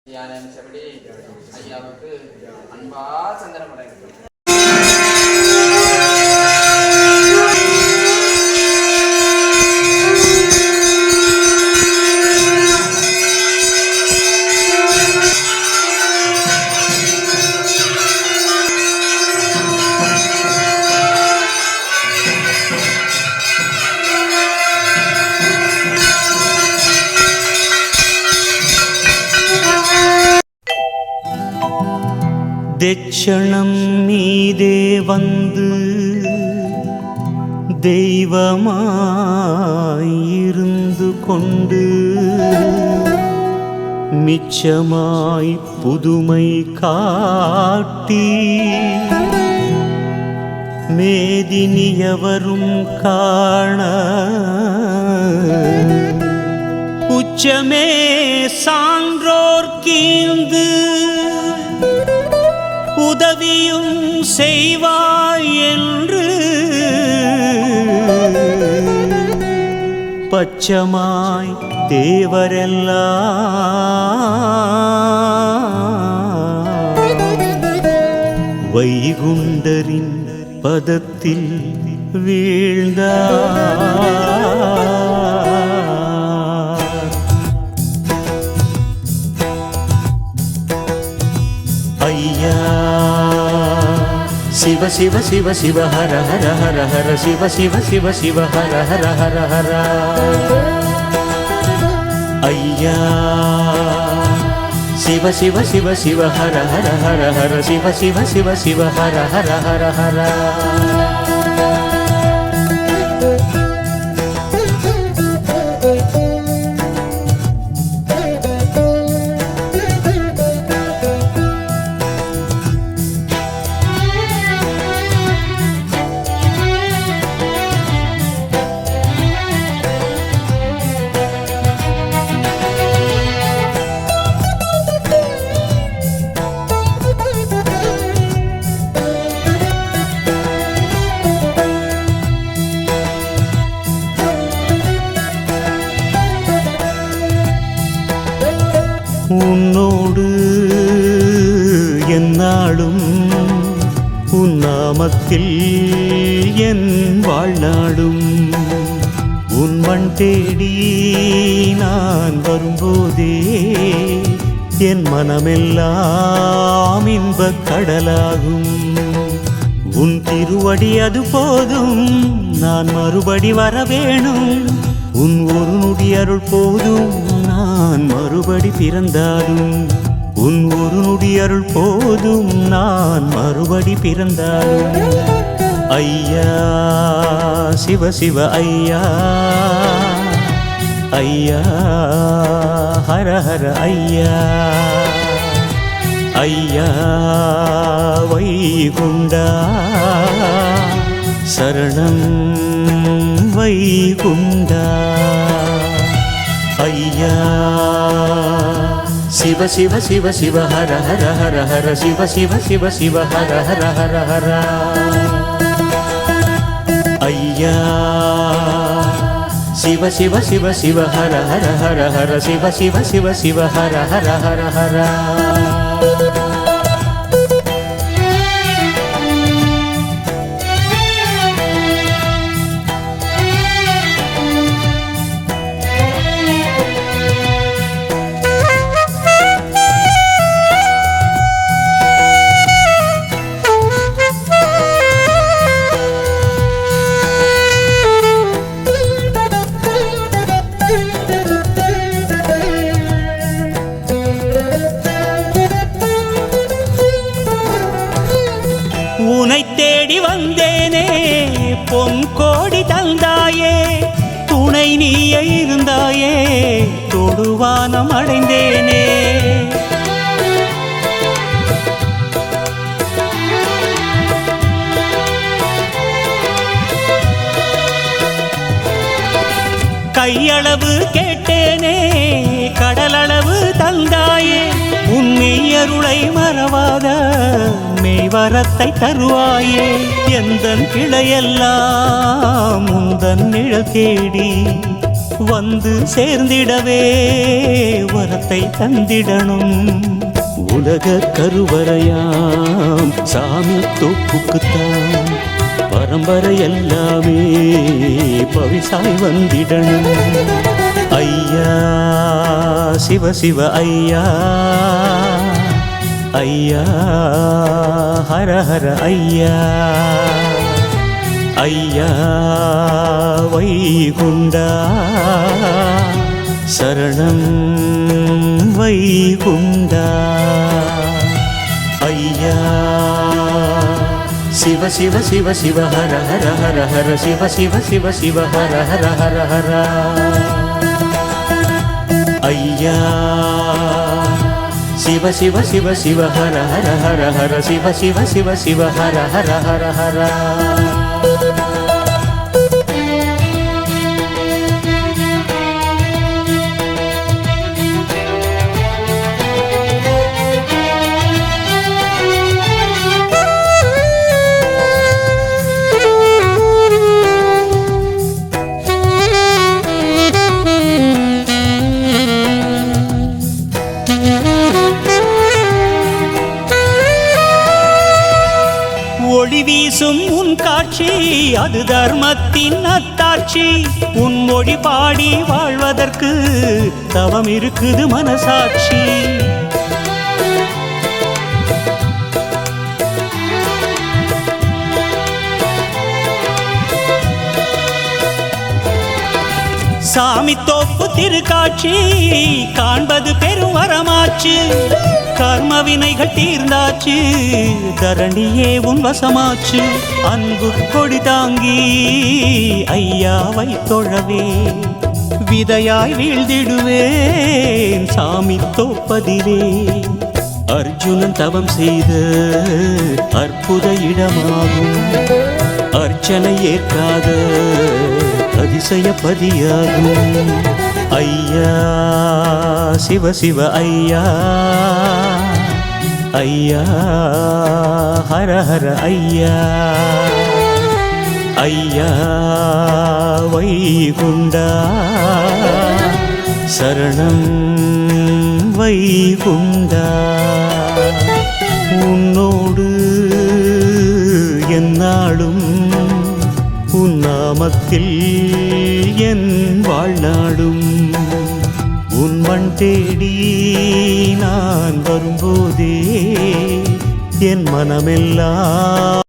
தியானிச்சபடி ஐயாவுக்கு அன்பா சந்தனம் படைக்கிறோம். தெச்சணம் மீதே வந்து தெய்வமாயிருந்து கொண்டு மிச்சமாய் புதுமை காட்டி மேதினியவரும் காண உச்சமே சான்றோர் கீழ்ந்து உதவியும் செய்வாய் என்று பச்சமாய் தேவரெல்லாம் வைகுண்டரின் பதத்தில் வீழ்ந்தார். ஐயா சிவ சிவ சிவ சிவ ஹர ஹர ஹர ஹர சிவ சிவ சிவ சிவ ஹர ஹர ஹர ஹர. ஐயா சிவ சிவ சிவ சிவ ஹர ஹர ஹர ஹர சிவ சிவ சிவ சிவ ஹர ஹர ஹர ஹர. உன்னோடு என்னாலும் உன் நாமத்தில் என் வாழ்நாடும் உன் மண் தேடி நான் வரும்போதே என் மனமெல்லாம் இன்பக் கடலாகும். உன் திருவடி அது போதும், நான் மறுபடி வர வேணும். உன் ஒரு நொடி அருள் போதும், நான் மறுபடி பிறந்தாலும். உன் ஒரு நொடி அருள் போதும், நான் மறுபடி பிறந்தாலும். ஐயா சிவ சிவ ஐயா, ஐயா ஹர ஹர ஐயா. ஐயா வைகுண்டா சரணம் வைகுண்டா. ஐயா சிவ சிவ சிவ சிவ ஹர ஹர ஹர ஹர சிவ சிவ சிவ சிவ ஹர ஹர ஹர ஹர. ஐயா சிவ சிவ சிவ சிவ ஹர ஹர ஹர ஹர சிவ சிவ சிவ சிவ ஹர ஹர ஹர ஹர. உனை தேடி வந்தேனே பொன் கோடி தந்தாயே, துணை நீயே இருந்தாயே தொடுவானம் அடைந்தேனே. கையளவு கேட்டேனே கடலளவு தந்தாயே, உன் மெய்யருளை மறவாத மெய்வரத்தை தருவாயே. எந்தன் கிளையெல்லாம் உந்தன் நிழல் தேடி வந்து சேர்ந்திடவே வரத்தை தந்திடணும். உலக கருவறையாம் சாமி தோப்புக்குத்தான் பரம்பரை எல்லாமே பவிசாய் வந்திடணும். ஐயா சிவ சிவ ஐயா, ஐயா ஹர ஹர ஐயா, ஐயா வைகுண்டா சரணம் வைகுண்டா. ஐயா சிவ சிவ சிவ சிவ ஹர ஹர ஹர ஹர சிவ சிவ சிவ சிவ ஹர ஹர ஹர ஹர. ஐயா சிவ சிவ சிவ சிவ ஹர ஹர ஹர ஹர சிவ சிவ சிவ சிவ ஹர ஹர ஹர ஹர. ஒளி வீசும் உன் காட்சி அது தர்மத்தின் அத்தாட்சி. உன் மொழி பாடி வாழ்வதற்கு தவம் இருக்குது மனசாட்சி. சாமி தோப்பு திருக்காட்சி காண்பது பெரும் வரமாச்சு. கர்ம வினைகள் தீர்ந்தாச்சு, தரணியே உன் வசமாச்சு. அன்பு கொடி தாங்கி ஐயாவை தொழவே விதையாய் வீழ்ந்திடுவேன் சாமி தோப்பதிலே. அர்ஜுனன் தவம் செய்த அற்புத இடமாகும், அர்ச்சனை ஏற்காத அதிசய பதியாகும். ஐயா சிவ சிவ ஐயா, ஐயா ஹர ஹர ஐயா, ஐயா வைகுண்டா சரணம் வைகுண்டா. உன்னோடு எந்நாளும் உன் நாமத்தில் என் வாழ்நாடும். உன் மண் தேடி நான் வரும்போதே என் மனமெல்லாம்